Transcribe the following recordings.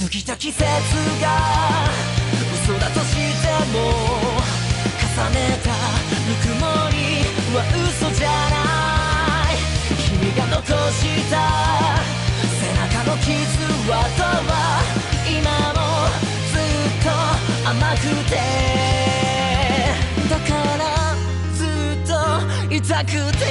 過ぎた季節が嘘だとしても重ねたぬくもりは嘘じゃない君が残した背中の傷跡は今もずっと甘くてだからずっと痛くて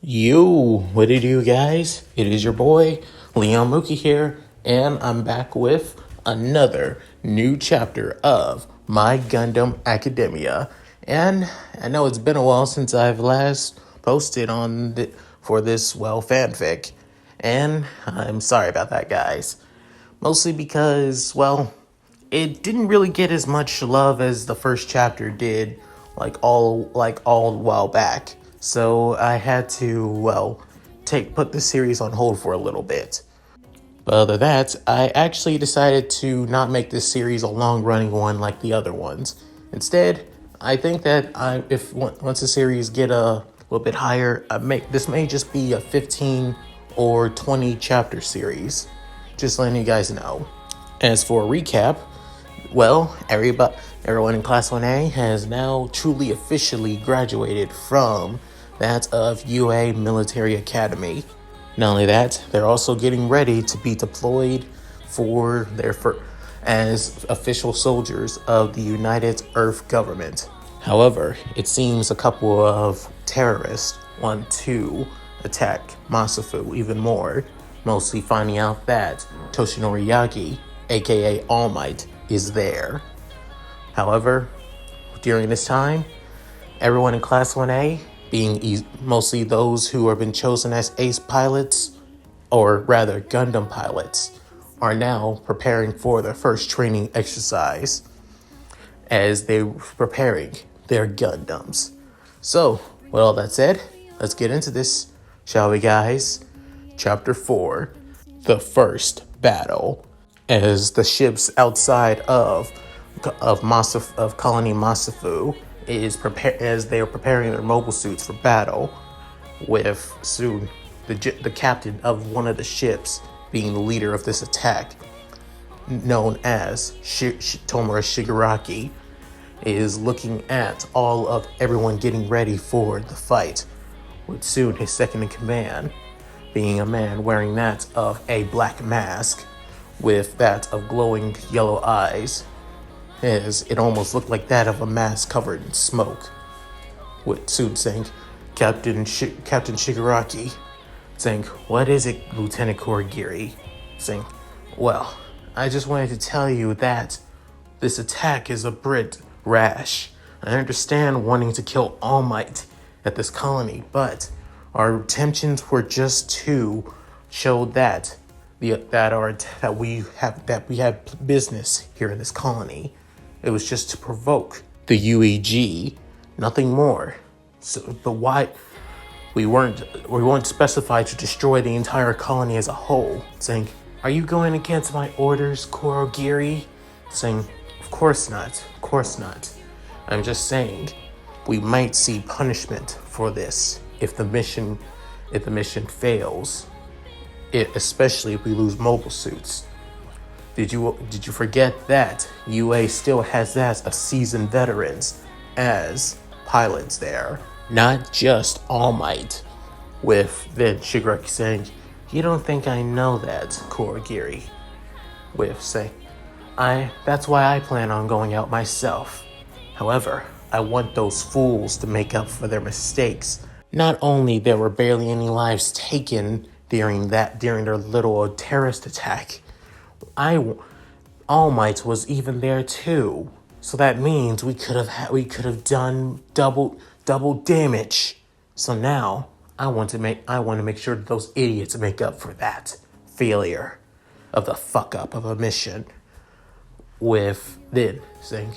Yo, what it do, guys? It is your boy, Leon Mookie here, and I'm back with another new chapter of My Gundam Academia. And I know it's been a while since I've last posted for this, fanfic. And I'm sorry about that, guys. Mostly because, it didn't really get as much love as the first chapter did, all a while back. So I had to, put the series on hold for a little bit. But other than that, I actually decided to not make this series a long-running one like the other ones. Instead, I think that once the series get a little bit higher, this may just be a 15 or 20 chapter series. Just letting you guys know. As for a recap, everyone in Class 1A has now truly officially graduated from that of UA Military Academy. Not only that, they're also getting ready to be deployed as official soldiers of the United Earth Government. However, it seems a couple of terrorists want to attack Masafu even more, mostly finding out that Toshinori Yagi, aka All Might, is there. However, during this time, everyone in Class 1A, being mostly those who have been chosen as ace pilots, or rather Gundam pilots, are now preparing for their first training exercise as they're preparing their Gundams. So, with all that said, let's get into this, shall we, guys? Chapter 4, The First Battle. As the ships outside of Colony Masafu as they are preparing their mobile suits for battle, with soon the captain of one of the ships being the leader of this attack, known as Tomura Shigaraki, is looking at all of everyone getting ready for the fight, with soon his second in command being a man wearing that of a black mask with that of glowing yellow eyes, as it almost looked like that of a mask covered in smoke, with soon saying, Captain Shigaraki, saying, "What is it, Lieutenant Kurogiri?" Saying, "Well, I just wanted to tell you that this attack is a bit rash. I understand wanting to kill All Might at this colony, but our intentions were just to show that we have business here in this colony. It was just to provoke the UEG, nothing more. So, but why we weren't specified to destroy the entire colony as a whole." Saying, "Are you going against my orders, Kurogiri?" Saying, Of course not. I'm just saying, we might see punishment for this if the mission fails. Especially if we lose mobile suits. Did you forget that UA still has that of seasoned veterans as pilots there, not just All Might?" With then Shigaraki saying, "You don't think I know that, Kurogiri?" With saying, "That's why I plan on going out myself. However, I want those fools to make up for their mistakes. Not only there were barely any lives taken during their little terrorist attack, All Might was even there too. So that means we could have done double damage. So now I want to make sure that those idiots make up for that failure of the fuck up of a mission." With then saying,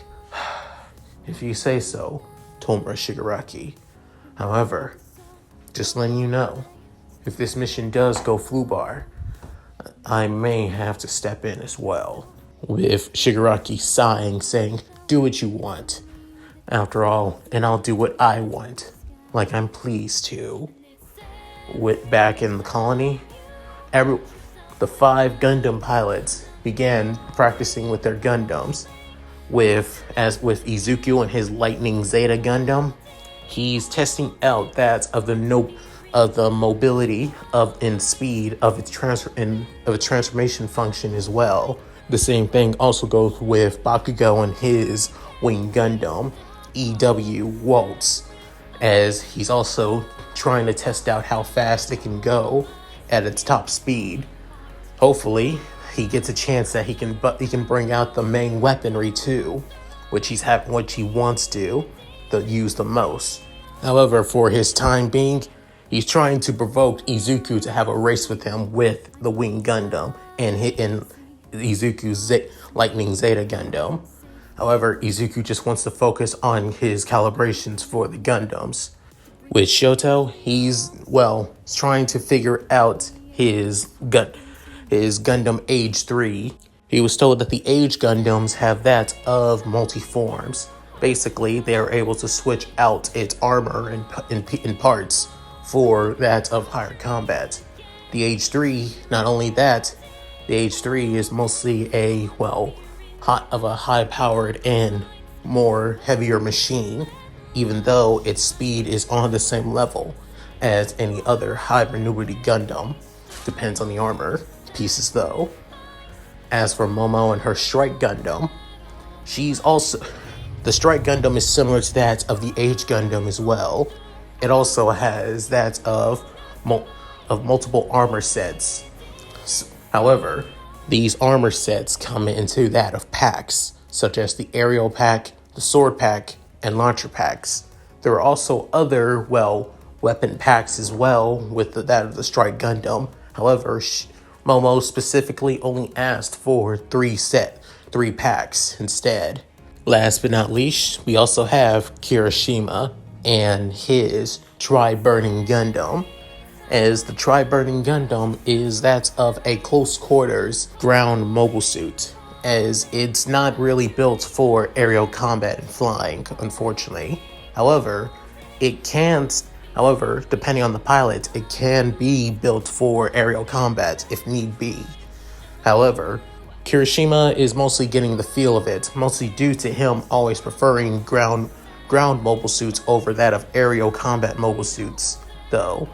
"If you say so, Tomura Shigaraki. However, just letting you know, if this mission does go flubar, I may have to step in as well." With Shigaraki sighing, saying, "Do what you want. After all, and I'll do what I want." like I'm pleased to. Back in the colony, the 5 Gundam pilots began practicing with their Gundams. With Izuku and his Lightning Zeta Gundam, he's testing out that of the mobility and speed of its transformation function as well. The same thing also goes with Bakugo and his Wing Gundam, EW Waltz, as he's also trying to test out how fast it can go at its top speed. Hopefully, he gets a chance that he can bring out the main weaponry too, which he wants to use the most. However, for his time being, he's trying to provoke Izuku to have a race with him with the Wing Gundam and Izuku's Lightning Zeta Gundam. However, Izuku just wants to focus on his calibrations for the Gundams. With Shoto, he's trying to figure out his Gundam Age 3. He was told that the Age Gundams have that of multi-forms. Basically, they are able to switch out its armor in parts for that of higher combat. The Age 3, not only that, the Age 3 is mostly a high-powered and more heavier machine, even though its speed is on the same level as any other high maneuverability Gundam. Depends on the armor pieces though. As for Momo and her Strike Gundam, the Strike Gundam is similar to that of the Age Gundam as well. It also has that of multiple armor sets. However, these armor sets come into that of packs, such as the aerial pack, the sword pack, and launcher packs. There are also other, weapon packs as well with that of the Strike Gundam. However, Momo specifically only asked for 3 packs instead. Last but not least, we also have Kirishima and his Tri-Burning Gundam, as the Tri-Burning Gundam is that of a close quarters ground mobile suit, as it's not really built for aerial combat and flying, unfortunately. However, depending on the pilot, it can be built for aerial combat if need be. However, Kirishima is mostly getting the feel of it, mostly due to him always preferring ground mobile suits over that of aerial combat mobile suits, though.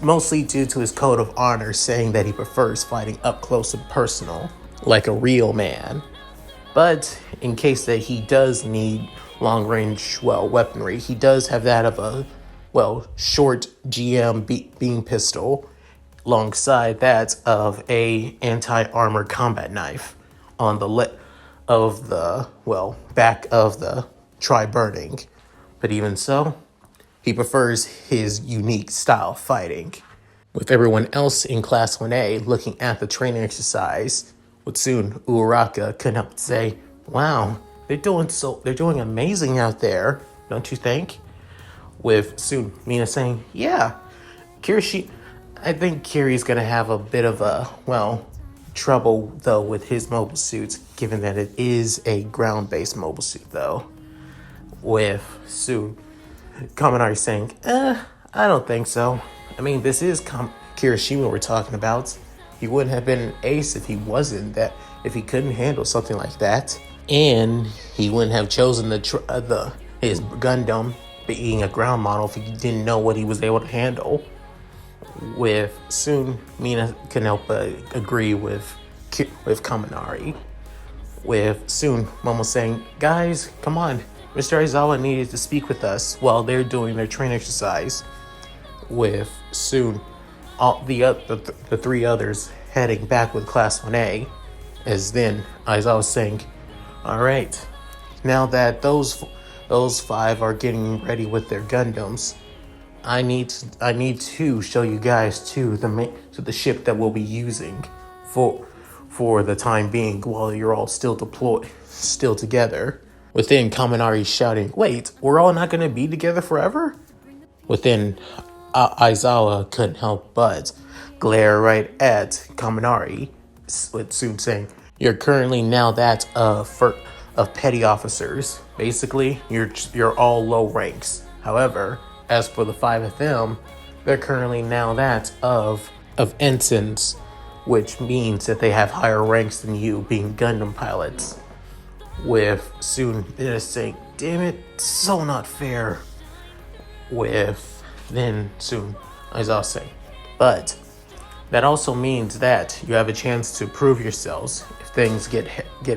Mostly due to his code of honor saying that he prefers fighting up close and personal, like a real man. But in case that he does need long-range, weaponry, he does have that of a, short GM beam pistol, alongside that of a anti-armor combat knife on the back of the Tri-Burning. But even so, he prefers his unique style of fighting. With everyone else in Class 1A looking at the training exercise, with soon Uraraka couldn't help but say, "Wow, they're doing amazing out there, don't you think?" With soon Mina saying, "Yeah, I think Kiri's gonna have a bit of trouble though with his mobile suits, given that it is a ground-based mobile suit though." With soon Kaminari saying, I don't think so. I mean, this is Kirishima we're talking about. He wouldn't have been an ace if he couldn't handle something like that. And he wouldn't have chosen his Gundam being a ground model if he didn't know what he was able to handle. With soon, Mina can help but agree with Kaminari. With soon, Momo saying, "Guys, come on. Mr. Aizawa needed to speak with us while they're doing their training exercise." With soon, all the 3 others heading back with Class 1A, as then Aizawa saying, "All right, now that those 5 are getting ready with their Gundams, I need to show you guys to the ship that we'll be using for the time being while you're all still together." Within, Kaminari shouting, "Wait, we're all not going to be together forever?" Within, Aizawa couldn't help but glare right at Kaminari, with soon saying, "You're currently now that of petty officers. Basically, you're all low ranks. However, as for the 5 of them, they're currently now that of ensigns, which means that they have higher ranks than you, being Gundam pilots. With soon they're saying, damn it, so not fair. With then soon, as I'll say. But that also means that you have a chance to prove yourselves if things get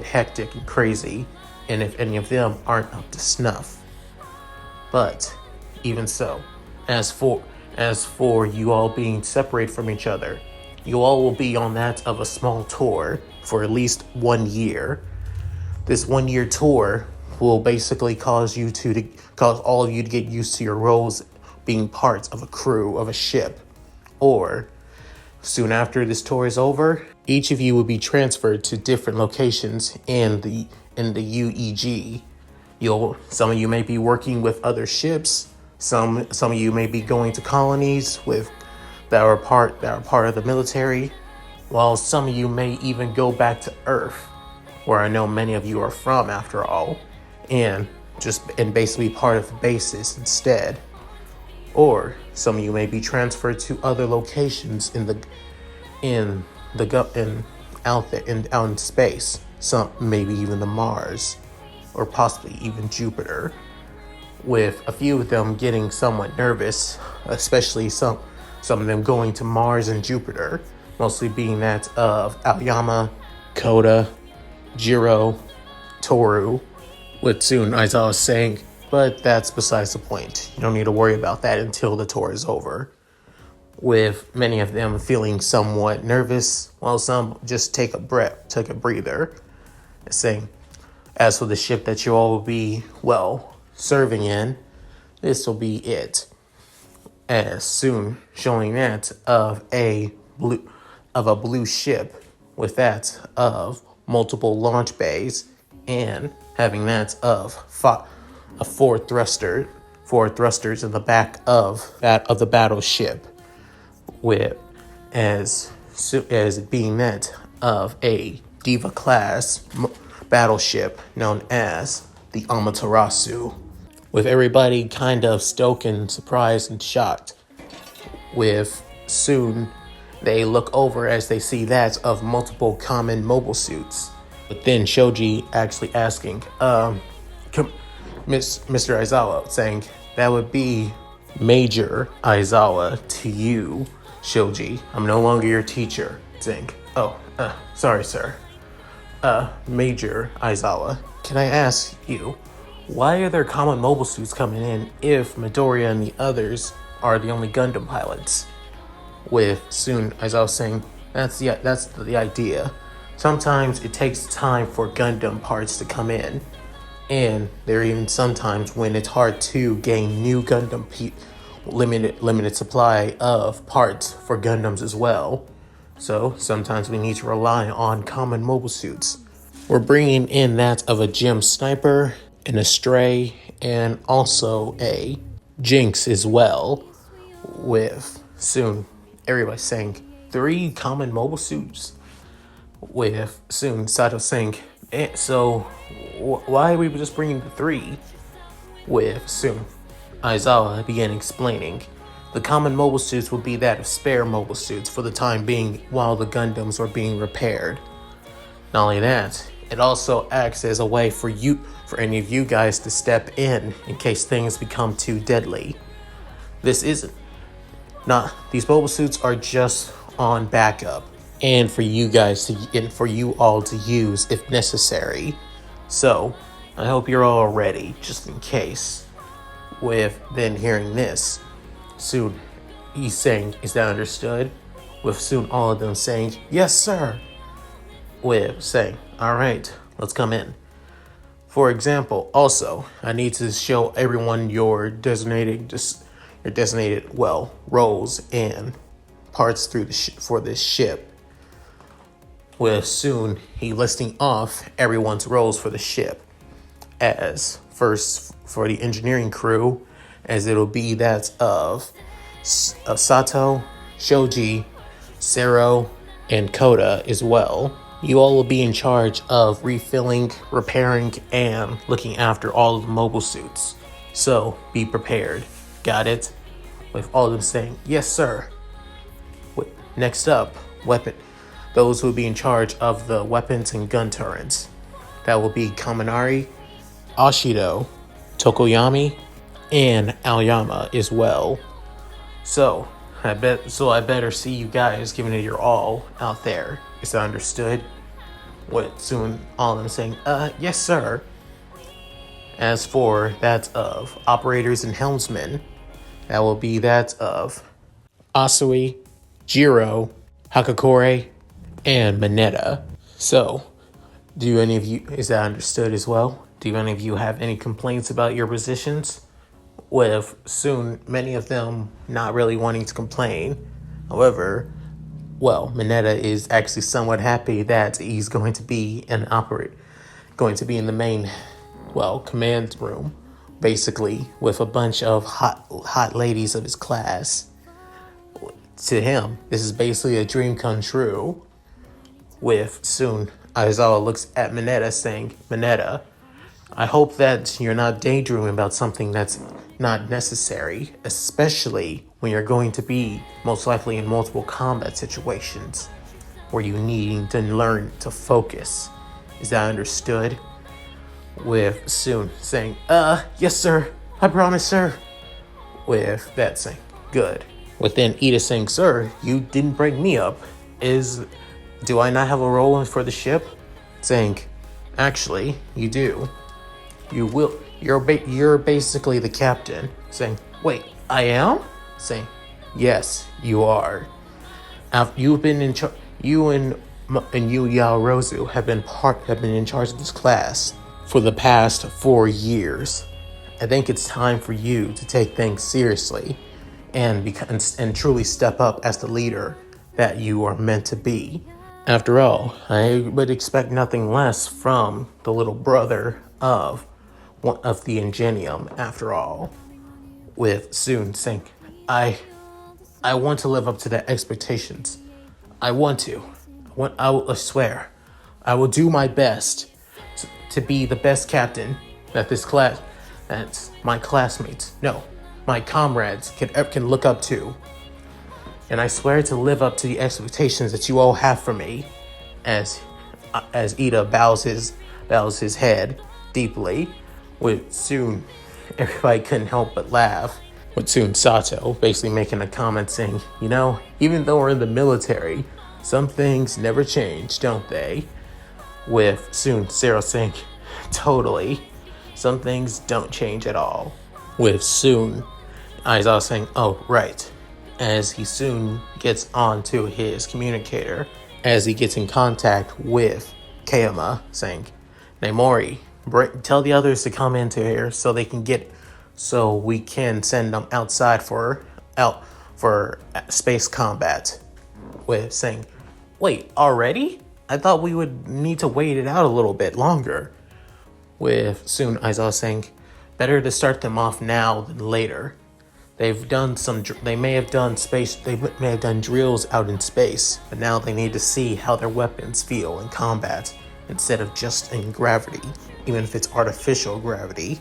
hectic and crazy, and if any of them aren't up to snuff. But even so, as for you all being separated from each other, you all will be on that of a small tour for at least 1 year. This 1 year tour will basically cause all of you to get used to your roles being parts of a crew of a ship. Or soon after this tour is over, each of you will be transferred to different locations in the UEG. Some of you may be working with other ships. Some of you may be going to colonies that are part of the military, while some of you may even go back to Earth, where I know many of you are from after all, and basically part of the bases instead. Or some of you may be transferred to other locations out in space. Some maybe even to Mars, or possibly even Jupiter. With a few of them getting somewhat nervous, especially some of them going to Mars and Jupiter, mostly being that of Aoyama, Koda, Jiro, Toru, with soon Aizawa was saying, but that's besides the point. You don't need to worry about that until the tour is over. With many of them feeling somewhat nervous, while some just took a breather, saying, as for the ship that you all will be, serving in, this will be it. As soon showing that of a blue ship with that of multiple launch bays, and having that of four thrusters in the back of the battleship, with as being that of a Diva class battleship known as the Amaterasu. With everybody kind of stoked and surprised and shocked, with soon they look over as they see that of multiple common mobile suits. But then Shoji actually asking, Mr. Aizawa, saying, that would be Major Aizawa to you, Shoji. I'm no longer your teacher. Saying, sorry, sir. Major Aizawa, can I ask you, why are there common mobile suits coming in if Midoriya and the others are the only Gundam pilots? With soon Aizawa saying, that's the idea. Sometimes it takes time for Gundam parts to come in, and there are even sometimes when it's hard to gain new Gundam limited supply of parts for Gundams as well. So sometimes we need to rely on common mobile suits. We're bringing in that of a Gem Sniper, an Astray, and also a Jinx as well. With soon everybody saying 3 common mobile suits. With soon Sato saying, so why are we just bringing the 3? With soon Aizawa began explaining, the common mobile suits will be that of spare mobile suits for the time being while the Gundams are being repaired. Not only that, it also acts as a way for any of you guys to step in case things become too deadly. These mobile suits are just on backup, and for you all to use if necessary. So I hope you're all ready, just in case. With then hearing this, soon he's saying, is that understood? With soon all of them saying, yes, sir. With saying, all right, let's come in. For example, also, I need to show everyone your designated roles and parts for this ship. With soon he listing off everyone's roles for the ship. As first for the engineering crew, as it'll be that of Sato, Shoji, Sero, and Koda as well. You all will be in charge of refilling, repairing, and looking after all of the mobile suits. So be prepared. Got it? With all of them saying, yes, sir. Next up, those who will be in charge of the weapons and gun turrets. That will be Kaminari, Ashido, Tokoyami, and Aoyama as well. So I better see you guys giving it your all out there. Is that understood? Soon all of them saying, yes, sir. As for that of operators and helmsmen, that will be that of Asui, Jiro, Hakakore, and Mineta. So, is that understood as well? Do any of you have any complaints about your positions? With soon many of them not really wanting to complain. However, Mineta is actually somewhat happy that he's going to be in the main, command room, basically, with a bunch of hot ladies of his class. To him, this is basically a dream come true. With soon, Aizawa looks at Mineta saying, Mineta, I hope that you're not daydreaming about something that's not necessary, especially when you're going to be most likely in multiple combat situations where you need to learn to focus. Is that understood? With Soon saying, yes, sir. I promise, sir. With that saying, good. With then Ida saying, sir, you didn't bring me up. Do I not have a role for the ship? Saying, actually, you do. You will. You're basically the captain. Saying, wait, I am? Saying, yes, you are. You've been in charge. You and Yu Yaorozu have been in charge of this class for the past 4 years. I think it's time for you to take things seriously and truly step up as the leader that you are meant to be. After all, I would expect nothing less from the little brother of the Ingenium, after all. With Soon saying, I want to live up to the expectations. I swear, I will do my best to be the best captain that my classmates, no, my comrades can look up to. And I swear to live up to the expectations that you all have for me. As Ida bows his head deeply. With Soon, everybody couldn't help but laugh. With Soon Sato basically making a comment saying, even though we're in the military, some things never change, don't they? With Soon Sarah saying, totally. Some things don't change at all. With Soon, Aizawa saying, oh, right. As he soon gets onto his communicator, as he gets in contact with Kayama, saying, Nemori, tell the others to come into here so we can send them outside for space combat. With saying, wait, already? I thought we would need to wait it out a little bit longer. With soon Aizawa saying, better to start them off now than later. They may have done drills out in space, but now they need to see how their weapons feel in combat instead of just in gravity, even if it's artificial gravity.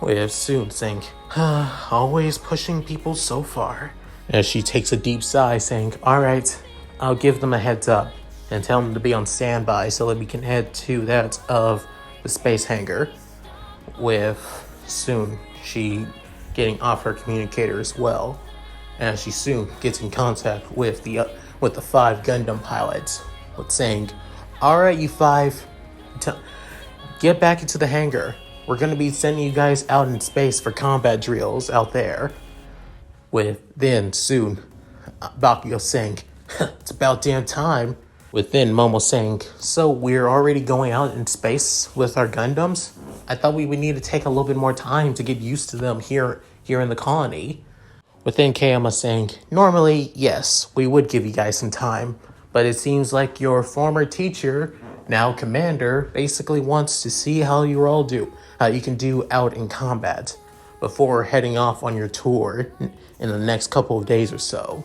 With Soon saying, always pushing people so far. As she takes a deep sigh saying, alright, I'll give them a heads up and tell them to be on standby so that we can head to that of the space hangar. With Soon, she getting off her communicator as well, as she soon gets in contact with the 5 Gundam pilots, with saying, alright, you 5, get back into the hangar. We're going to be sending you guys out in space for combat drills out there. With then soon Bakugo saying, it's about damn time. With then Momo saying, so we're already going out in space with our Gundams? I thought we would need to take a little bit more time to get used to them here in the colony. Within Kayama saying, normally, yes, we would give you guys some time, but it seems like your former teacher, now commander, basically wants to see how you can do out in combat before heading off on your tour in the next couple of days or so.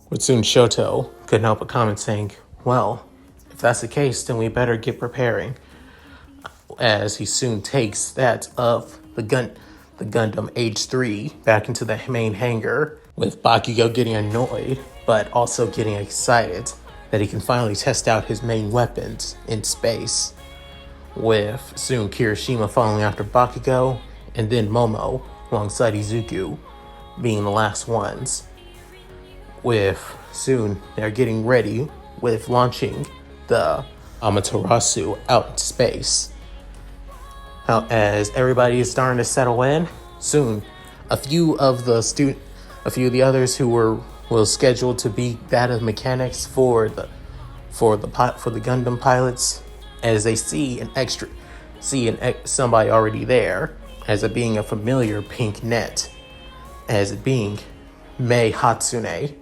With soon Shoto couldn't help but comment saying, well, if that's the case, then we better get preparing. As he soon takes that of the the Gundam H3 back into the main hangar, with Bakugo getting annoyed, but also getting excited that he can finally test out his main weapons in space, with soon Kirishima following after Bakugo, and then Momo alongside Izuku being the last ones. With soon they're getting ready with launching the Amaterasu out in space. Now, as everybody is starting to settle in, soon a few of the others who were scheduled to be data mechanics for the Gundam pilots, as they see somebody already there, as it being a familiar pink net, as it being Mei Hatsune,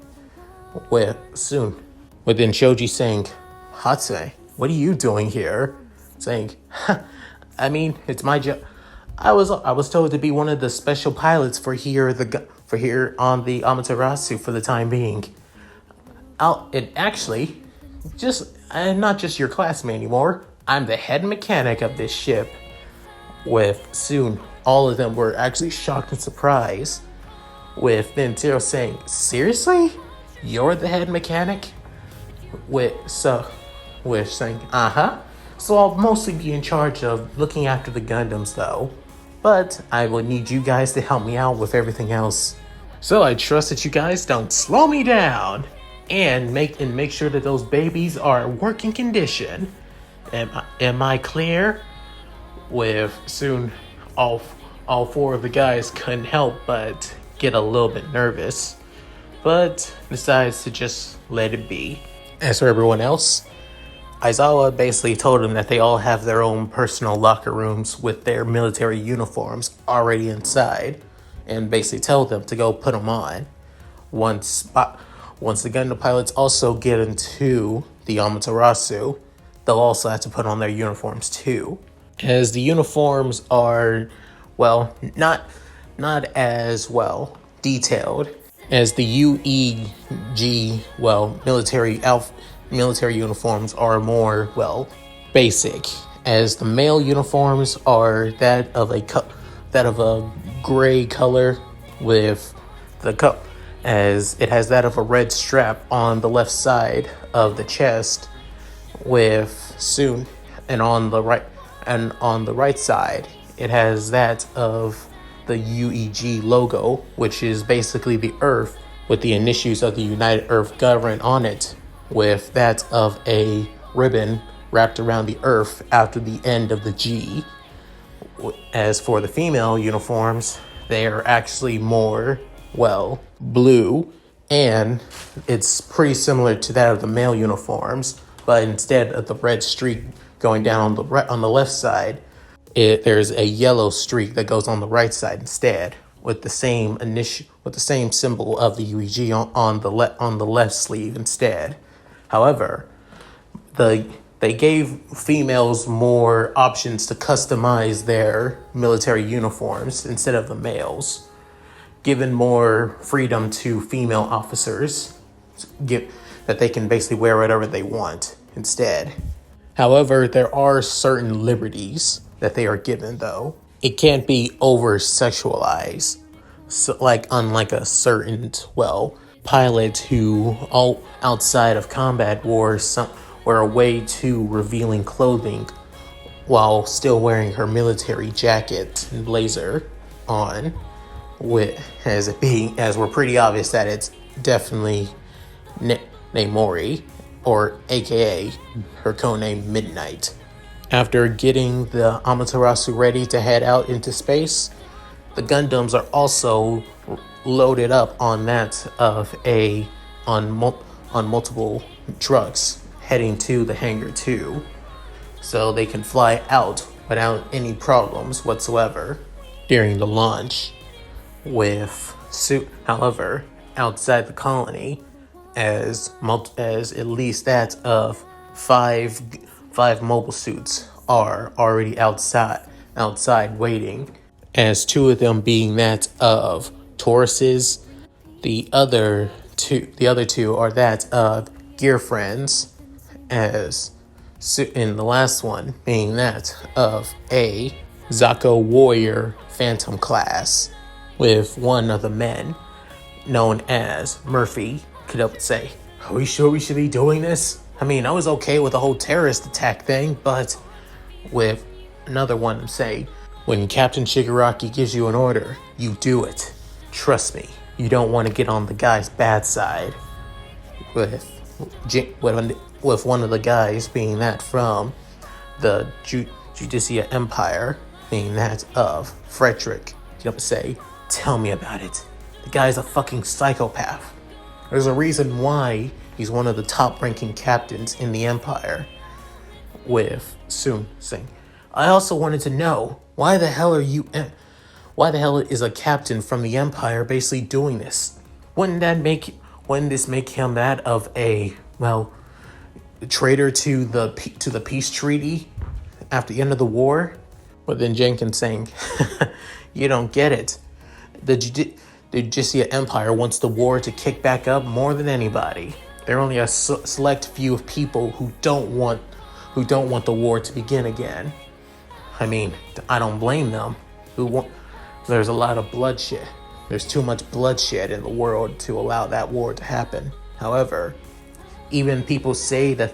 within Shoji saying, "Hatsune, what are you doing here?" Saying, "I mean, it's my job. I was told to be one of the special pilots for here on the Amaterasu for the time being. I'm not just your classmate anymore. I'm the head mechanic of this ship." With soon, all of them were actually shocked and surprised. With then Zero saying, "Seriously? You're the head mechanic?" With saying, "Uh-huh. So I'll mostly be in charge of looking after the Gundams though. But I will need you guys to help me out with everything else. So I trust that you guys don't slow me down and make sure that those babies are working condition. Am I clear?" With soon all four of the guys couldn't help but get a little bit nervous, but decides to just let it be. As for everyone else, Aizawa basically told them that they all have their own personal locker rooms with their military uniforms already inside, and basically tell them to go put them on. Once the Gundam pilots also get into the Amaterasu, they'll also have to put on their uniforms too. As the uniforms are, well, not as well detailed as the UEG, military uniforms are more, basic, as the male uniforms are that of a gray color with as it has that of a red strap on the left side of the chest, with soon and on the right side it has that of the UEG logo, which is basically the Earth with the initials of the United Earth Government on it, with that of a ribbon wrapped around the Earth after the end of the G. As for the female uniforms, they are actually more, blue, and it's pretty similar to that of the male uniforms, but instead of the red streak going down on the left side, there's a yellow streak that goes on the right side instead, with the same symbol of the UEG on the left sleeve instead. However, they gave females more options to customize their military uniforms instead of the males, giving more freedom to female officers, that they can basically wear whatever they want instead. However, there are certain liberties that they are given, though. It can't be over-sexualized, unlike a certain, pilot who, outside of combat, wore a way too revealing clothing while still wearing her military jacket and blazer on, as we're pretty obvious that it's definitely Namori, or aka her codename Midnight. After getting the Amaterasu ready to head out into space, the Gundams are also loaded up on multiple trucks heading to the hangar 2, so they can fly out without any problems whatsoever during the launch. However, outside the colony, as at least that of five mobile suits are already outside waiting, as two of them being that of Taurus's. The other two are that of Gear Friends, and the last one being that of A Zako Warrior Phantom class with one of the men known as Murphy could up and say, "Are we sure we should be doing this? I mean, I was okay with the whole terrorist attack thing, but..." With another one say, "When Captain Shigaraki gives you an order, you do it. Trust me, you don't want to get on the guy's bad side." With one of the guys being that from the Judicia Empire, being that of Frederick, get up and say, "Tell me about it. The guy's a fucking psychopath. There's a reason why he's one of the top-ranking captains in the Empire." With Soon saying, "I also wanted to know, why the hell is a captain from the Empire basically doing this? Wouldn't this make him that of a, well, traitor to the peace treaty after the end of the war?" But then Jenkins saying, "You don't get it. The Judicia Empire wants the war to kick back up more than anybody. There are only a select few of people who don't want the war to begin again. I mean, I don't blame them. There's a lot of bloodshed. There's too much bloodshed in the world to allow that war to happen. However, even people say that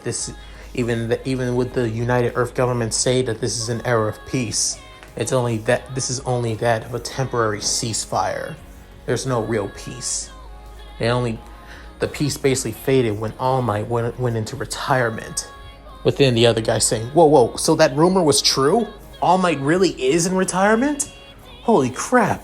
even with the United Earth government say that this is an era of peace, this is only that of a temporary ceasefire. There's no real peace. The peace basically faded when All Might went into retirement." Within the other guy saying, whoa, so that rumor was true? All Might really is in retirement? Holy crap.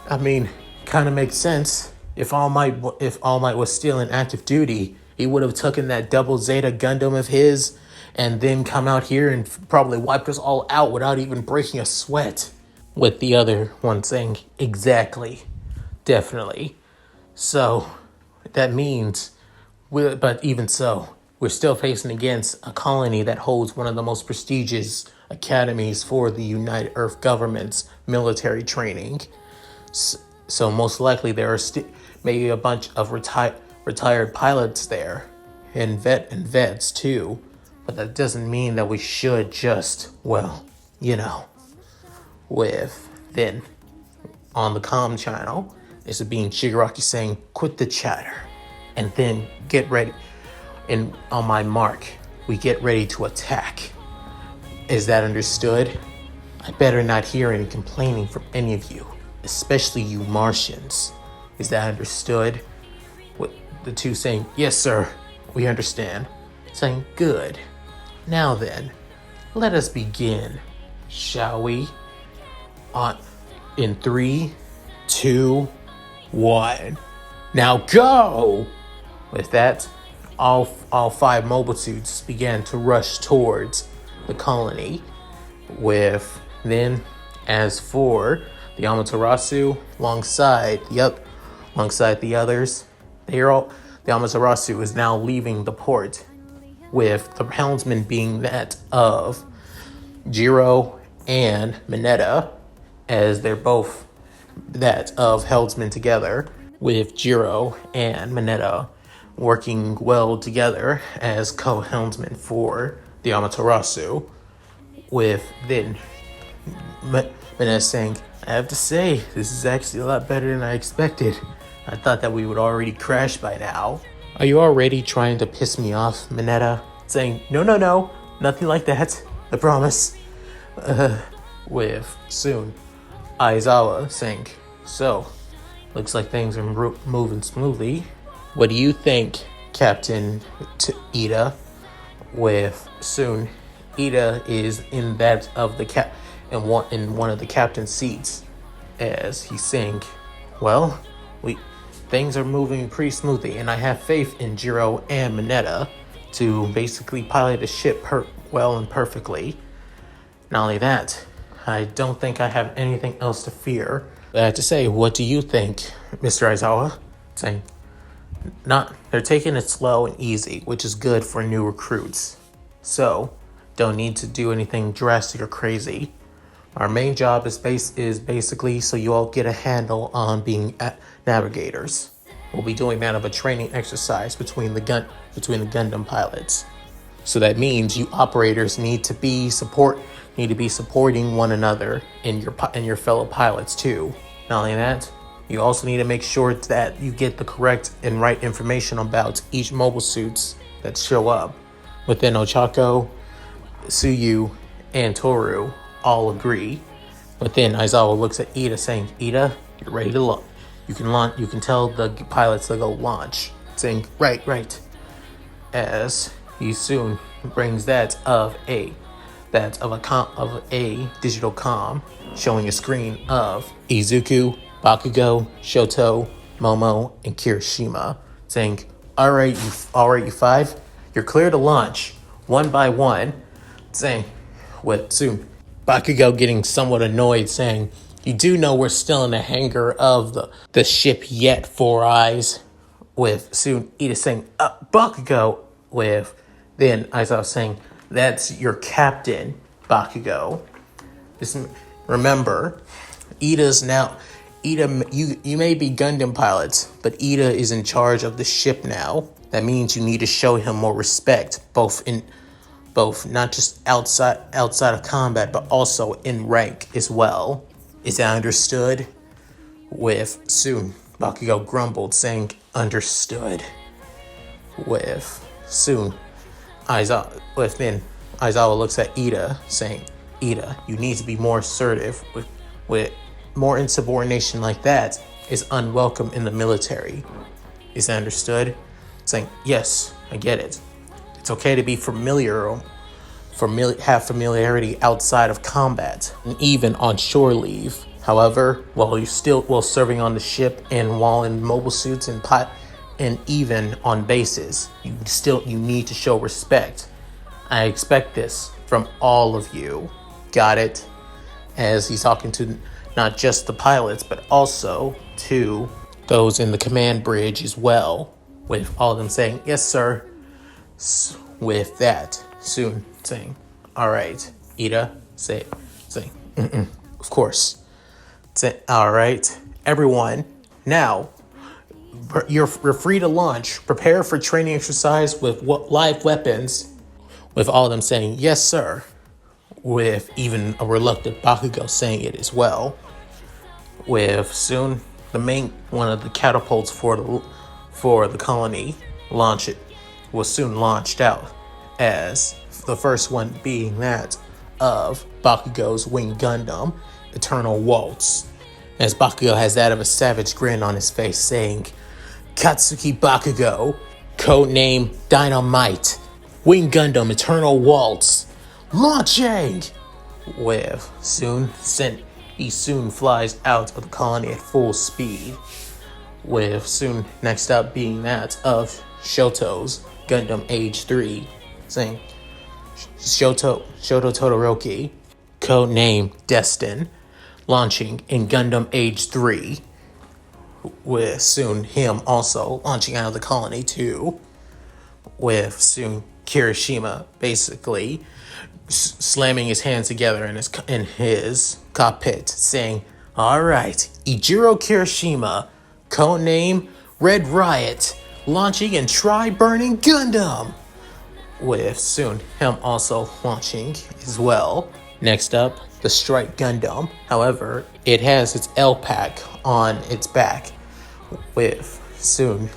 I mean, kind of makes sense. If All Might was still in active duty, he would have taken that double Zeta Gundam of his and then come out here and probably wiped us all out without even breaking a sweat. With the other one saying, "Exactly. Definitely. So, that means, but even so, we're still facing against a colony that holds one of the most prestigious academies for the United Earth government's military training. So most likely there are maybe a bunch of retired pilots there, and vets too. But that doesn't mean that we should just, well, with then on the comm channel, it's being Shigaraki saying, "Quit the chatter, and then get ready. And on my mark, we get ready to attack. Is that understood? I better not hear any complaining from any of you, especially you Martians. Is that understood?" With the two saying, "Yes, sir, we understand." Saying, "Good. Now then, let us begin, shall we? In 3, 2, 1. Now go!" With that, all 5 mobile suits began to rush towards the colony. With then, as for the Amaterasu, alongside the others, the Amaterasu is now leaving the port, with the helmsman being that of Jiro and Mineta, as they're both that of helmsman together, with Jiro and Mineta working well together as co-helmsmen for the Amaterasu. With then Mineta saying, "I have to say, this is actually a lot better than I expected. I thought that we would already crash by now." "Are you already trying to piss me off, Mineta?" Saying, No, nothing like that, I promise." With soon Aizawa saying, "So, looks like things are moving smoothly. What do you think, Captain Ida?" With soon Ida is in that of the in one of the captain's seats, as he's saying, "Well, things are moving pretty smoothly, and I have faith in Jiro and Mineta to basically pilot the ship well and perfectly. Not only that, I don't think I have anything else to fear." I have to say, what do you think, Mr. Aizawa? Saying, they're taking it slow and easy, which is good for new recruits. So, don't need to do anything drastic or crazy. Our main job is basically so you all get a handle on being navigators. We'll be doing that of a training exercise between the Gundam pilots. So that means you operators need to need to be supporting one another and your fellow pilots too. Not only that, you also need to make sure that you get the correct and right information about each mobile suits that show up. Within Ochako, Tsuyu, and Toru all agree. But then Aizawa looks at Ida saying, Ida, you're ready to launch. You can launch. You can tell the pilots to go launch. Saying, right. As he soon brings that of a digital comm showing a screen of Izuku, Bakugo, Shoto, Momo, and Kirishima, saying, all right, you five, you're clear to launch one by one. Saying, with soon Bakugo getting somewhat annoyed, saying, you do know we're still in the hangar of the ship yet, Four Eyes. With soon Ida saying, Bakugo. With then Aizawa saying, that's your captain, Bakugo. Remember, you may be Gundam pilots, but Ida is in charge of the ship now. That means you need to show him more respect, both not just outside of combat, but also in rank as well. Is that understood? With soon Bakugo grumbled, saying, understood. With soon Aizawa looks at Ida, saying, Ida, you need to be more assertive. With more insubordination like that is unwelcome in the military. Is that understood? Saying, yes, I get it. It's okay to be have familiarity outside of combat, and even on shore leave. However, while serving on the ship and while in mobile suits and even on bases, you need to show respect. I expect this from all of you. Got it? As he's talking to not just the pilots, but also to those in the command bridge as well, with all of them saying, yes, sir. With that, soon saying, all right, Ida, say, of course. Say, all right, everyone, now, you're free to launch. Prepare for training exercise with live weapons. With all of them saying, yes, sir. With even a reluctant Bakugo saying it as well. With soon one of the catapults for the colony was soon launched out, as the first one being that of Bakugo's Wing Gundam, Eternal Waltz. As Bakugo has that of a savage grin on his face, saying, Katsuki Bakugo, codename Dynamite, Wing Gundam Eternal Waltz, launching! With he soon flies out of the colony at full speed. With soon next up being that of Shoto's Gundam Age 3, saying, Shoto Todoroki, codename Destin, launching in Gundam Age 3. With soon him also launching out of the colony too. With soon Kirishima basically slamming his hands together in his cockpit, saying, all right, Ijiro Kirishima, codename Red Riot, launching in Tri-Burning Gundam. With soon him also launching as well. Next up, the Strike Gundam. However, it has its L pack on its back. With soon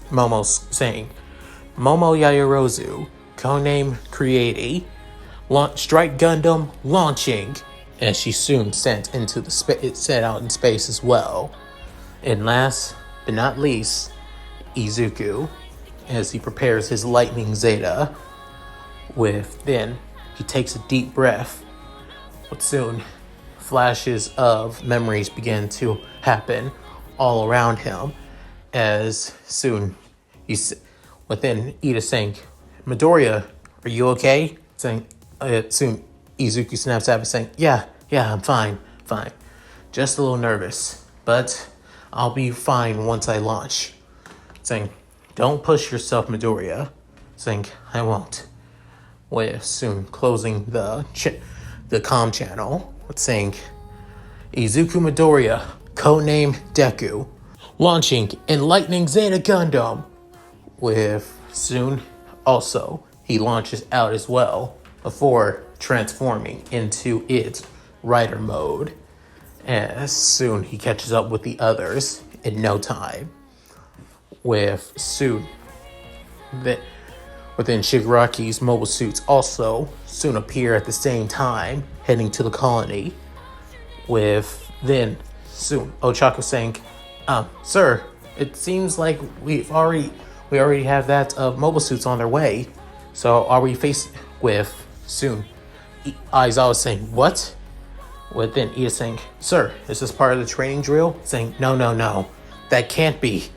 Momo saying, Momo Yaoyorozu, codename Creati, Strike Gundam launching, as she soon set out in space as well. And last but not least, Izuku, as he prepares his Lightning Zeta. Then he takes a deep breath. But soon, flashes of memories begin to happen all around him. As soon, within Ida saying, Midoriya, are you okay? Saying, soon Izuku snaps out of saying, yeah, I'm fine. Just a little nervous, but I'll be fine once I launch. Saying, don't push yourself, Midoriya. Saying, I won't. With soon closing the comm channel, saying, Izuku Midoriya, codename Deku, launching in Lightning Zeta Gundam. With soon also he launches out as well before transforming into its rider mode. As soon he catches up with the others in no time. With soon within Shigaraki's mobile suits also soon appear at the same time, heading to the colony. With then soon Ochako saying, sir, it seems like we already have that of mobile suits on their way. So are we facing with soon? Aizawa saying, what? With then Ida saying, sir, is this part of the training drill? Saying, no, that can't be.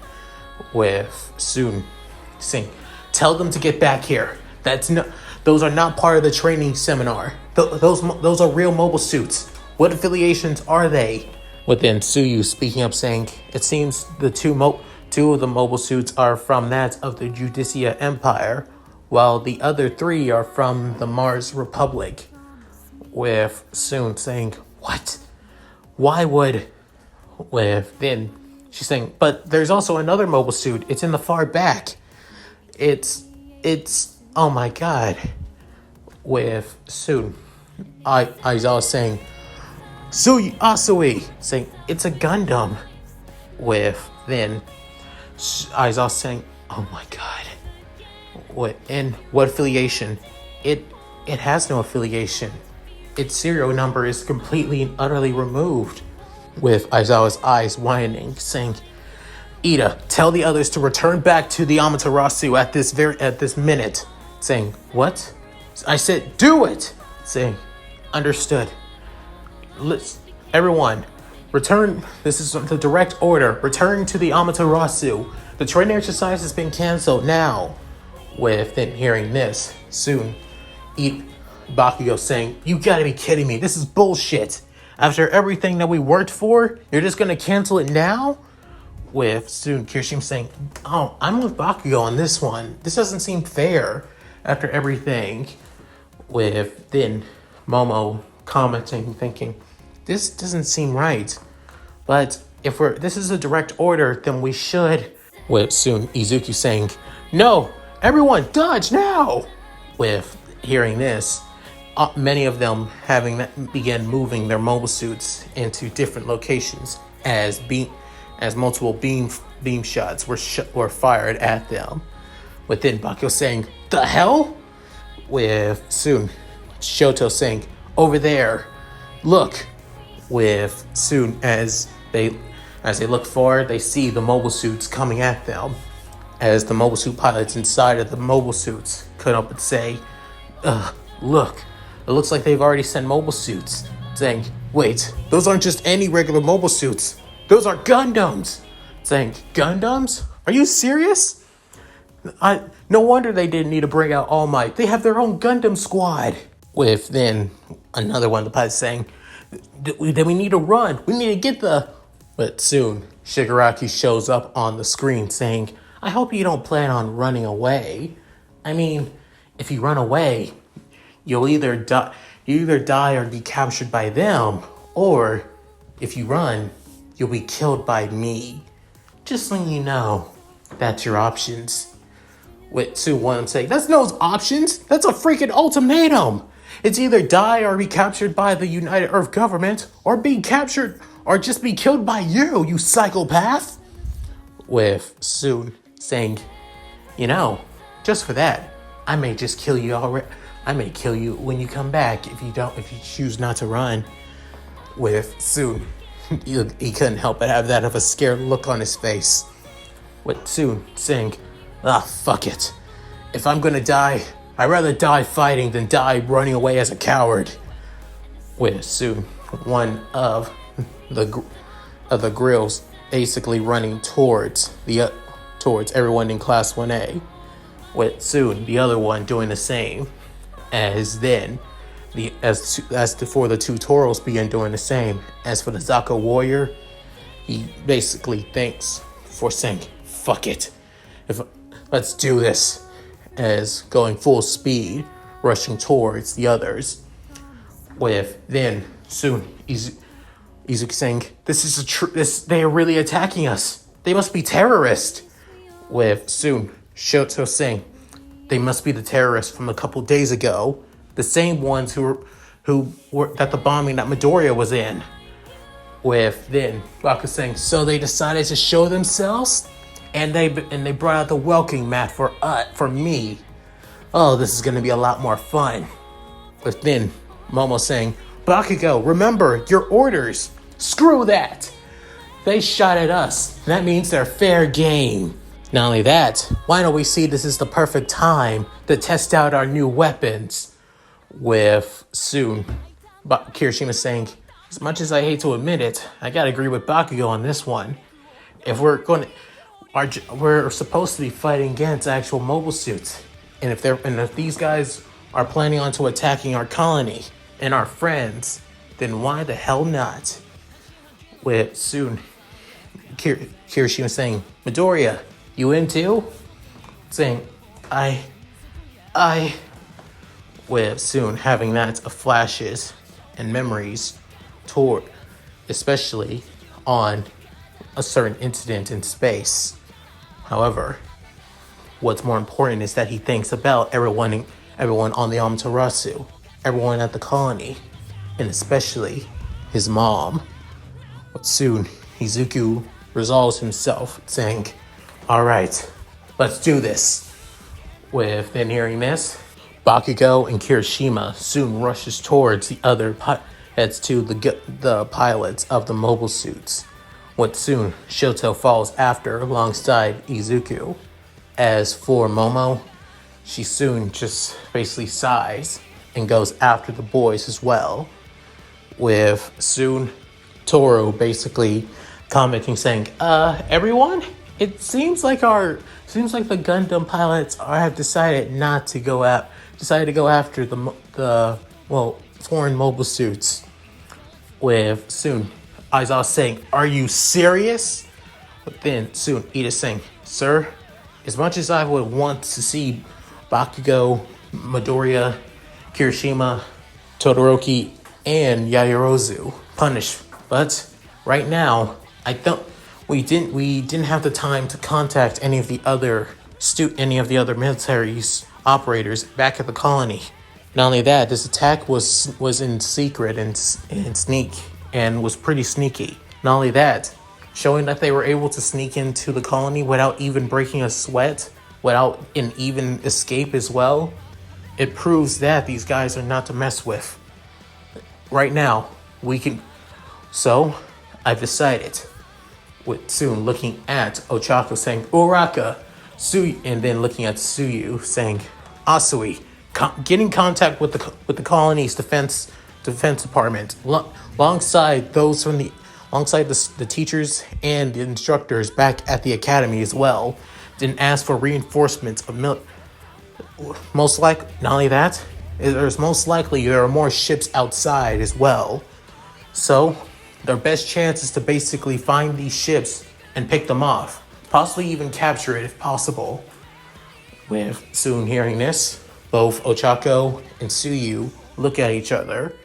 With soon saying, tell them to get back here. Those are not part of the training seminar. Those are real mobile suits. What affiliations are they? Within Tsuyu speaking up saying, it seems the two of the mobile suits are from that of the Judicia Empire, while the other 3 are from the Mars Republic. With Soon saying, what? Why would? With then she's saying, but there's also another mobile suit. It's in the far back. It's oh my god. With Soon, Aizawa saying, Sui Asui, saying, it's a Gundam. With then Aizawa saying, oh my god. What affiliation? It has no affiliation. Its serial number is completely and utterly removed. With Aizawa's eyes widening, saying, Ida, tell the others to return back to the Amaterasu at this minute. Saying, what? I said, do it! Saying, understood. Everyone, return. This is the direct order. Return to the Amaterasu. The training exercise has been canceled now. With then hearing this, soon, Bakugo saying, you gotta be kidding me. This is bullshit. After everything that we worked for, you're just gonna cancel it now? With soon Kirishima saying, oh, I'm with Bakugo on this one. This doesn't seem fair after everything. With then Momo commenting, thinking, this doesn't seem right. But if this is a direct order, then we should. With soon Izuku saying, no, everyone dodge now. With hearing this, many of them began moving their mobile suits into different locations as multiple beam shots were fired at them. Within Bakugo saying, the hell? With soon Shoto saying, over there, look. With soon as they look forward, they see the mobile suits coming at them. As the mobile suit pilots inside of the mobile suits come up and say, look, it looks like they've already sent mobile suits. Saying, wait, those aren't just any regular mobile suits. Those are Gundams. Saying, Gundams? Are you serious? No wonder they didn't need to bring out All Might. They have their own Gundam squad. With then another one of the pilots saying, then we need to run. We need to get the... But soon, Shigaraki shows up on the screen saying, I hope you don't plan on running away. I mean, if you run away, you'll either die or be captured by them, or if you run, you'll be killed by me. Just letting you know, that's your options. With Sue one of them saying, that's no options. That's a freaking ultimatum. It's either die or be captured by the United Earth government, or be captured or just be killed by you psychopath. With Sue saying, just for that, I may just kill you already. I may kill you when you come back if you choose not to run. With Soon, he couldn't help but have that of a scared look on his face. With Soon saying, fuck it. If I'm gonna die, I'd rather die fighting than die running away as a coward. With Soon, one of the grills basically running towards everyone in Class 1A. With Soon, the other one doing the same. As then, as for the two Toros began doing the same. As for the Zako warrior, he basically thanks for saying, fuck it. Let's do this. As going full speed, rushing towards the others. With then, soon, Izuki saying, they are really attacking us. They must be terrorists. With soon, Shoto saying, they must be the terrorists from a couple days ago. the same ones who were that the bombing that Midoriya was in. With then Baku saying, so they decided to show themselves, and they brought out the welcoming mat for me. Oh, this is gonna be a lot more fun. But then Momo saying, Bakugo, remember your orders. Screw that. They shot at us. That means they're fair game. Not only that, why don't we see this is the perfect time to test out our new weapons? With soon, Kirishima saying, as much as I hate to admit it, I gotta agree with Bakugo on this one. If we're supposed to be fighting against actual mobile suits, and if these guys are planning on to attacking our colony and our friends, then why the hell not? With soon, Kirishima saying, Midoriya, you in too? Saying, I. With soon having that of flashes and memories toward, especially on a certain incident in space. However, what's more important is that he thinks about everyone on the Amaterasu, everyone at the colony, and especially his mom. But soon, Izuku resolves himself, saying, all right, let's do this. With then hearing this, Bakugo and Kirishima soon rushes towards the other heads to the pilots of the mobile suits. What soon, Shoto follows after alongside Izuku. As for Momo, she soon just basically sighs and goes after the boys as well. With soon Toru basically commenting saying, everyone, it seems like the Gundam pilots have decided to go after the foreign mobile suits. With soon Aizawa saying, are you serious? But then soon Ida saying, sir, as much as I would want to see Bakugo, Midoriya, Kirishima, Todoroki, and Yaoyorozu punished, but right now we didn't have the time to contact any of the other military operators back at the colony. Not only that, this attack was in secret and sneak and was pretty sneaky. Not only that, showing that they were able to sneak into the colony without even breaking a sweat, without an even escape as well, it proves that these guys are not to mess with. Right now, so I've decided, with soon looking at Ochako saying, Uraka, Suyu, and then looking at Suyu saying, Asui, get in contact with the colony's defense department, alongside the teachers and the instructors back at the academy as well. Didn't ask for reinforcements of most likely. Not only that, most likely there are more ships outside as well. So their best chance is to basically find these ships and pick them off, possibly even capture it if possible. With soon hearing this, both Ochako and Suyu look at each other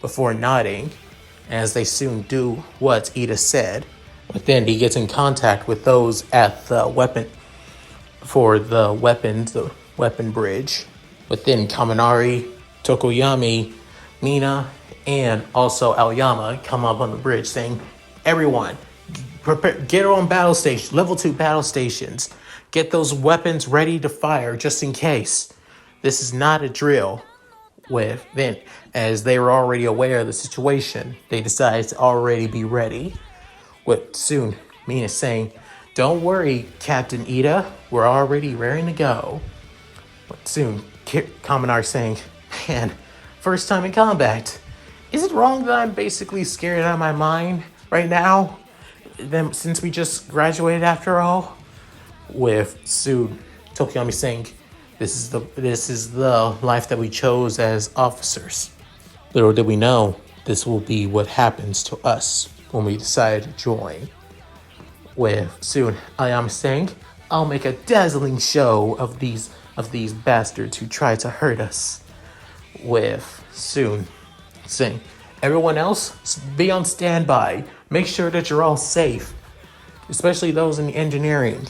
before nodding, as they soon do what Ida said. But then he gets in contact with those at the weapon bridge. But then Kaminari, Tokoyami, Mina, and also Aoyama come up on the bridge saying, everyone, get on level 2 battle stations. Get those weapons ready to fire just in case. This is not a drill. Then, as they were already aware of the situation, they decided to already be ready. With soon Mina saying, don't worry, Captain Ida, we're already raring to go. But soon Kaminari saying, man, first time in combat. Is it wrong that I'm basically scared out of my mind right now? Then, since we just graduated after all? With soon Tokoyami saying, this is the life that we chose as officers. Little did we know, this will be what happens to us when we decide to join. With soon Aoyama saying, I'll make a dazzling show of these bastards who try to hurt us. With soon saying, everyone else, be on standby. Make sure that you're all safe, especially those in the engineering.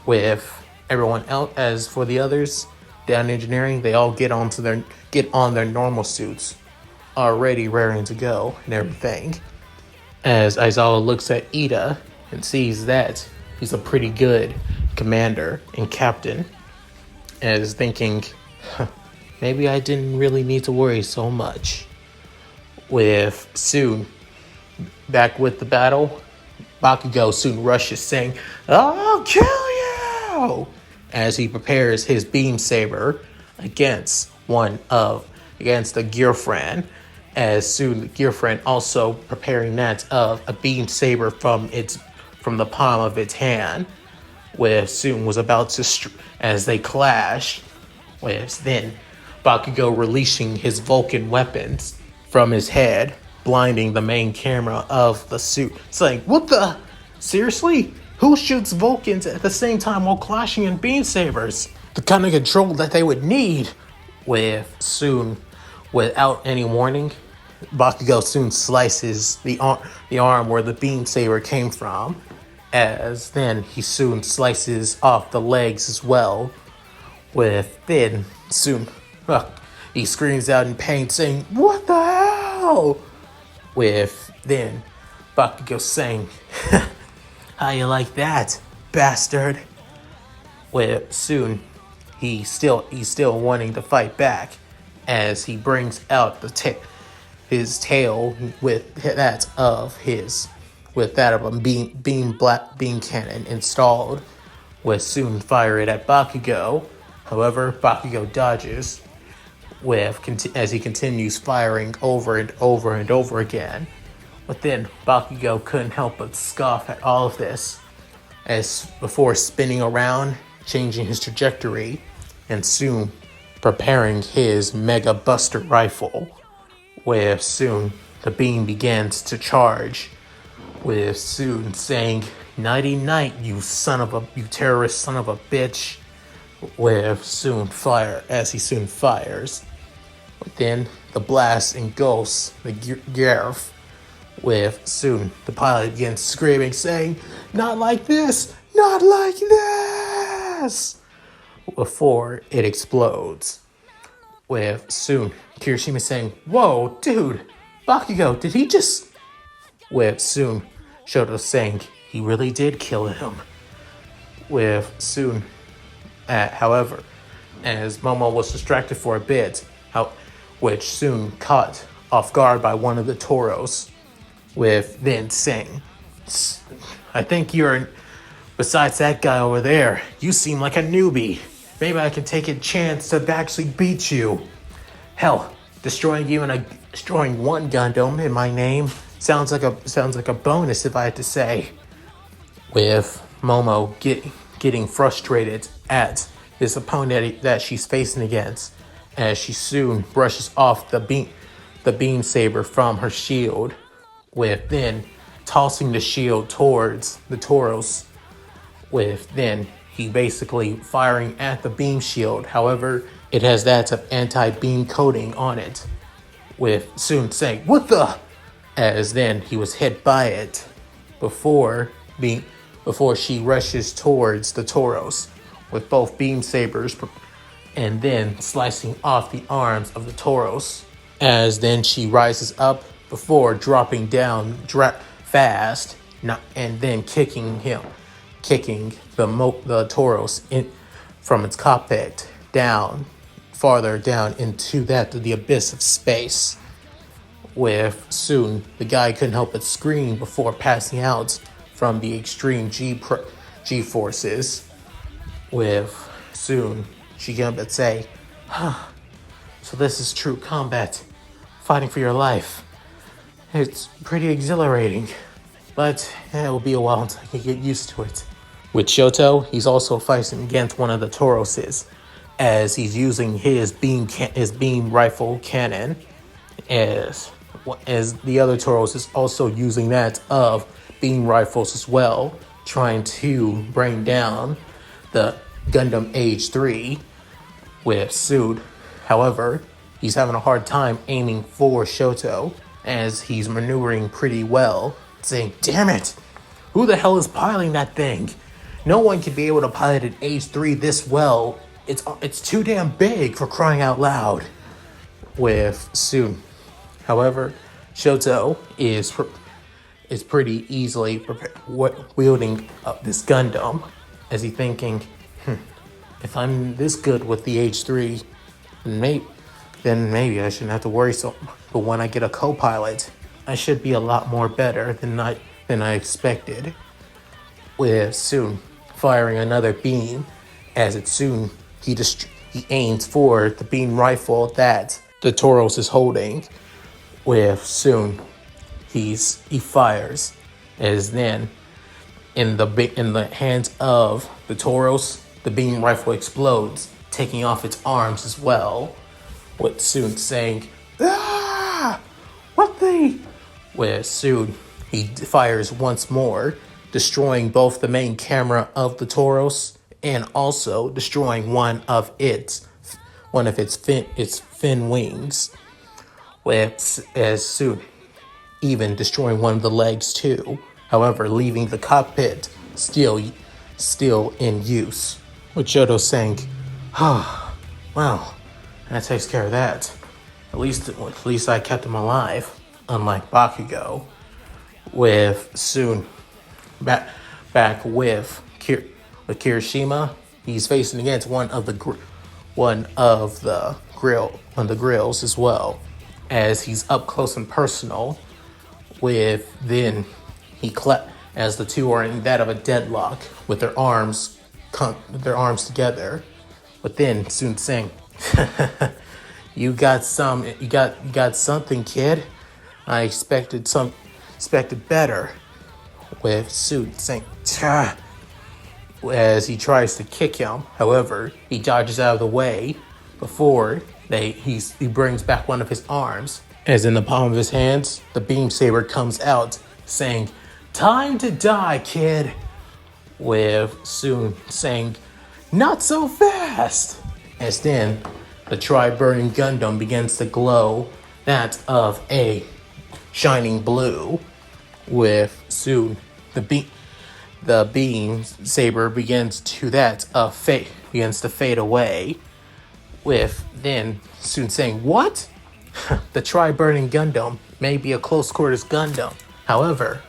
With everyone else, as for the others, down engineering, they all get on their normal suits, already raring to go and everything. As Aizawa looks at Ida and sees that he's a pretty good commander and captain, and is thinking, maybe I didn't really need to worry so much. With soon back with the battle, Bakugo soon rushes saying, "I'll kill you!" as he prepares his beam saber against the Gearfriend. As soon the Gearfriend also preparing that of a beam saber from the palm of its hand, where soon was about to as they clash, with then Bakugo releasing his Vulcan weapons from his head, blinding the main camera of the suit, saying, "What the? Seriously? Who shoots Vulcans at the same time while clashing in beam sabers? The kind of control that they would need." Without any warning, Bakugo soon slices the arm where the beam saber came from, as then he soon slices off the legs as well. He screams out in pain, saying, "What the hell?" With then Bakugo saying, "How you like that, bastard?" With soon he's still wanting to fight back, as he brings out his tail with that of a beam cannon installed, with soon fire it at Bakugo. However, Bakugo dodges as he continues firing over and over and over again. But then Bakugo couldn't help but scoff at all of this, as before spinning around, changing his trajectory, and soon preparing his Mega Buster rifle, where soon the beam begins to charge, with soon saying, "Nighty night, you terrorist son of a bitch," with soon he soon fires. But then the blast engulfs the Garf, with soon the pilot begins screaming, saying, "Not like this! Not like this!" before it explodes. With soon Kirishima saying, "Whoa, dude, Bakugo, did he just..." With soon Shoto saying, "He really did kill him." With soon, however, as Momo was distracted for a bit, which soon caught off guard by one of the Toros, with then saying, "I think besides that guy over there, you seem like a newbie. Maybe I can take a chance to actually beat you. Hell, destroying one Gundam in my name sounds like a bonus, if I had to say." With Momo getting frustrated at this opponent that she's facing against, as she soon brushes off the beam saber from her shield, with then tossing the shield towards the Tauros, with then he basically firing at the beam shield. However, it has that of anti-beam coating on it, with soon saying, "What the?" as then he was hit by it before she rushes towards the Tauros with both beam sabers, and then slicing off the arms of the Tauros, as then she rises up before dropping down fast, and then kicking the Tauros from its cockpit farther down into the abyss of space. With soon the guy couldn't help but scream before passing out from the extreme G forces. With soon she can but say, "So this is true combat, fighting for your life. It's pretty exhilarating, but it will be a while until I can get used to it." With Shoto, he's also fighting against one of the Tauroses, as he's using his beam rifle cannon, as the other Tauros is also using that of beam rifles as well, trying to bring down the Gundam Age 3 with Sood. However, he's having a hard time aiming for Shoto, as he's maneuvering pretty well, saying, "Damn it! Who the hell is piloting that thing? No one can be able to pilot an Age 3 this well It's too damn big for crying out loud. With soon, however, Shoto is pretty easily wielding up this Gundam, as he thinking, if I'm this good with the H3, then maybe I shouldn't have to worry so. But when I get a co-pilot, I should be a lot more better than I expected. With soon firing another beam, as it soon he aims for the beam rifle that the Tauros is holding. With soon he fires, as then in the hands of the Tauros, the beam rifle explodes, taking off its arms as well. With soon saying, "Ah, what the?" Where soon he fires once more, destroying both the main camera of the Tauros and also destroying one of its fin wings. As soon even destroying one of the legs too. However, leaving the cockpit still in use. With Shoto saying, "Oh, well, that takes care of that. At least I kept him alive." Unlike Bakugo, with soon back with Kirishima, he's facing against one of the grills as well, as he's up close and personal. With then as the two are in that of a deadlock with their arms together. But then soon saying, you got something, kid. I expected better." With Suit saying, "Tah," as he tries to kick him. However, he dodges out of the way before he brings back one of his arms. As in the palm of his hands, the beam saber comes out, saying, "Time to die, kid." With soon saying, "Not so fast." As then the tri-burning Gundam begins to glow, that of a shining blue. With soon the beam saber begins to fade away. With then soon saying, "What?" The tri-burning Gundam may be a close quarters Gundam. However,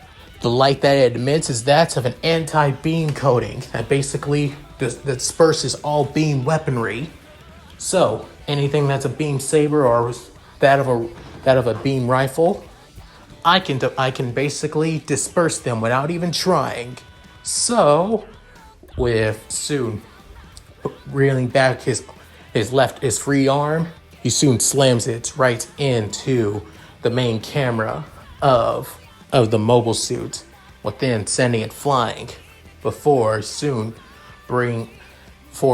the light that it emits is that of an anti-beam coating that basically disperses all beam weaponry. So anything that's a beam saber or that of a beam rifle, I can basically disperse them without even trying. So, with soon reeling back his free arm, he soon slams it right into the main camera of the mobile suit, with then sending it flying, before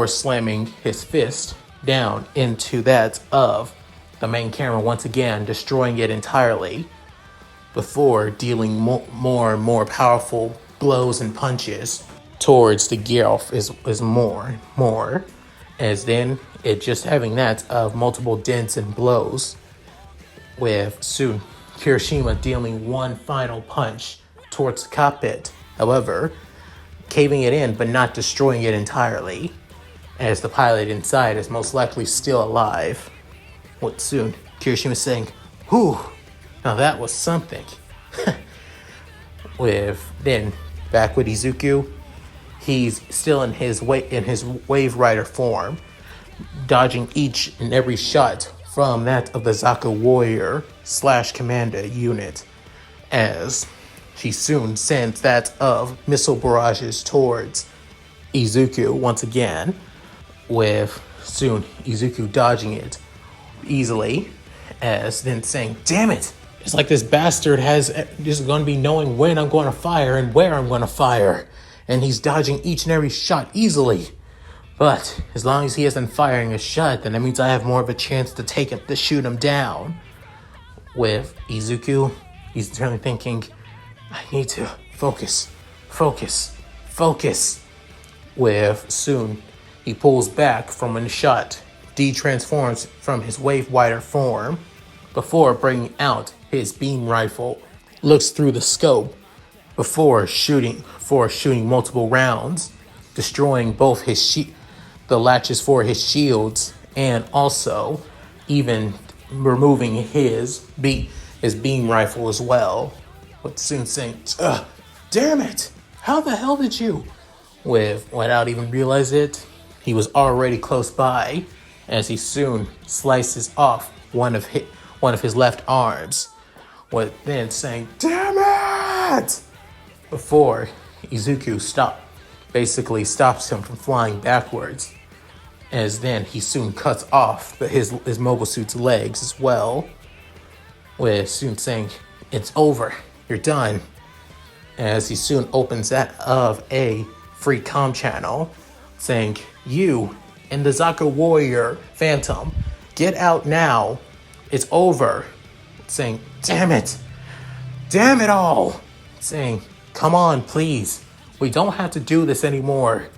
slamming his fist down into that of the main camera once again, destroying it entirely, before dealing more and more powerful blows and punches towards the gear is more, as then it just having that of multiple dents and blows, with soon Kirishima dealing one final punch towards the cockpit, however, caving it in but not destroying it entirely, as the pilot inside is most likely still alive. With soon Kirishima saying, "Whew, now that was something." With then back with Izuku, he's still in his Wave Rider form, dodging each and every shot from that of the Zaku Warrior / Commander unit, as he soon sends that of missile barrages towards Izuku once again, with soon Izuku dodging it easily, as then saying, "Damn it! It's like this bastard is going to be knowing when I'm going to fire and where I'm going to fire, and he's dodging each and every shot easily. But as long as he isn't firing a shot, then that means I have more of a chance to shoot him down." With Izuku, he's certainly thinking, "I need to focus. With soon, he pulls back from a shot, de-transforms from his Wave Rider form, before bringing out his beam rifle, looks through the scope before shooting multiple rounds, destroying both the latches for his shields, and also even removing his beam rifle as well. But soon saying, "Ugh, damn it! How the hell did you?" Without even realize it, he was already close by, as he soon slices off one of his left arms, with then saying, "Damn it!" before Izuku basically stops him from flying backwards, as then he soon cuts off his mobile suit's legs as well, with soon saying, "It's over, you're done," as he soon opens that of a free comm channel, saying, "You and the Zaka Warrior Phantom, get out now, it's over," saying, "Damn it all," saying, "Come on, please, we don't have to do this anymore.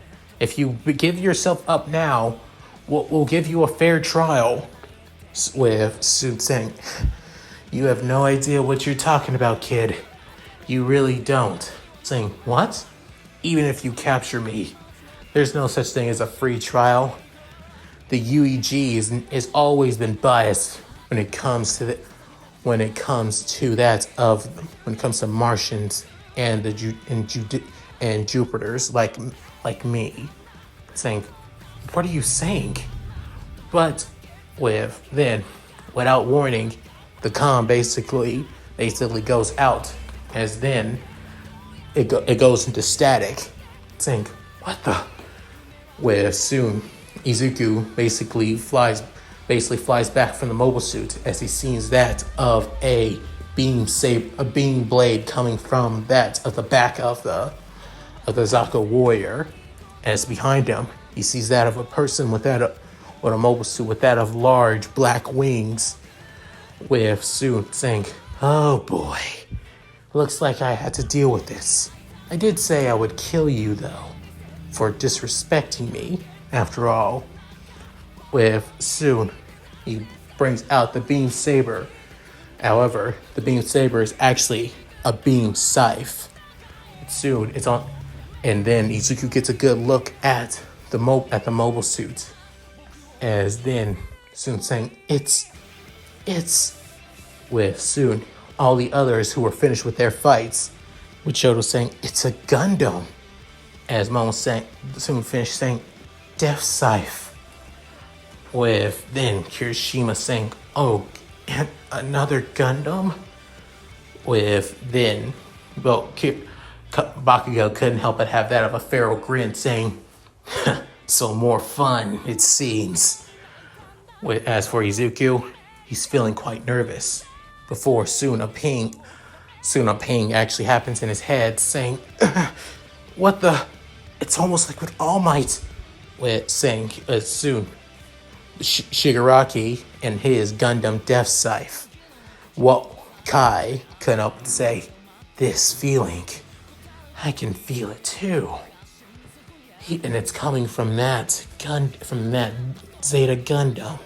If you give yourself up now, we'll give you a fair trial," with Soon saying, "You have no idea what you're talking about, kid. You really don't," saying, "What? Even if you capture me, there's no such thing as a free trial. The UEG is always been biased when it comes to Martians and Jupiters like me," saying, "What are you saying?" But without warning, the comm basically goes out, as then it goes into static, saying, "What the?" Where soon Izuku basically flies back from the mobile suit, as he sees that of a beam blade coming from that of the back of the Zaka warrior, as behind him he sees that of a person with a mobile suit with that of large black wings, with soon saying, "Oh boy, looks like I had to deal with this. I did say I would kill you though, for disrespecting me after all." With soon he brings out the beam saber. However, the beam saber is actually a beam scythe. Soon it's on, and then Izuku gets a good look at the mobile suit, as then soon saying, it's with soon all the others who were finished with their fights, with Shoto saying, "It's a Gundam," as Momo soon finished saying, "Death Scythe," with then Kirishima saying, "Oh, and another Gundam?" With then, Bakugo couldn't help but have that of a feral grin, saying, "So more fun, it seems." As for Izuku, he's feeling quite nervous, before soon a ping actually happens in his head, saying, "What the? It's almost like with All Might," with saying soon Shigaraki and his Gundam Death Scythe. What Kai couldn't help but say, "This feeling, I can feel it too. And it's coming from that Zeta Gundam."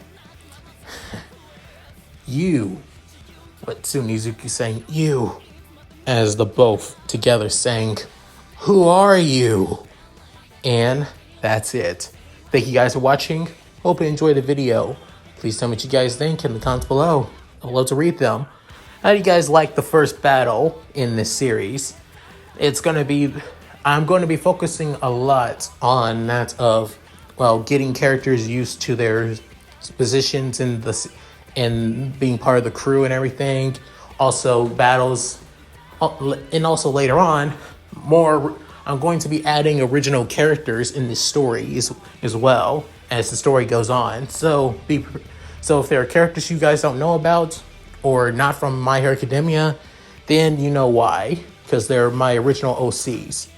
"You," but soon Izuku saying, "You," as the both together saying, "Who are you?" And that's it. Thank you guys for watching. Hope you enjoyed the video. Please tell me what you guys think in the comments below. I'd love to read them. How do you guys like the first battle in this series? I'm going to be focusing a lot on that of, getting characters used to their positions and being part of the crew and everything. Also battles, and also later on, I'm going to be adding original characters in this story as well as the story goes on. So if there are characters you guys don't know about or not from My Hero Academia, then you know why, because they're my original OCs.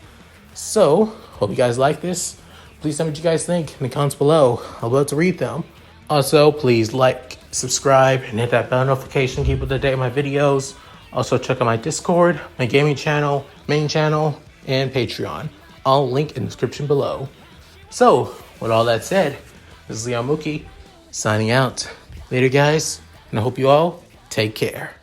So, hope you guys like this. Please tell me what you guys think in the comments below. I'd love to read them. Also, please like, subscribe, and hit that bell notification to keep up to date with my videos. Also, check out my Discord, my gaming channel, main channel, and Patreon. All linked in the description below. So, with all that said, this is Leon Mookie, signing out. Later, guys, and I hope you all take care.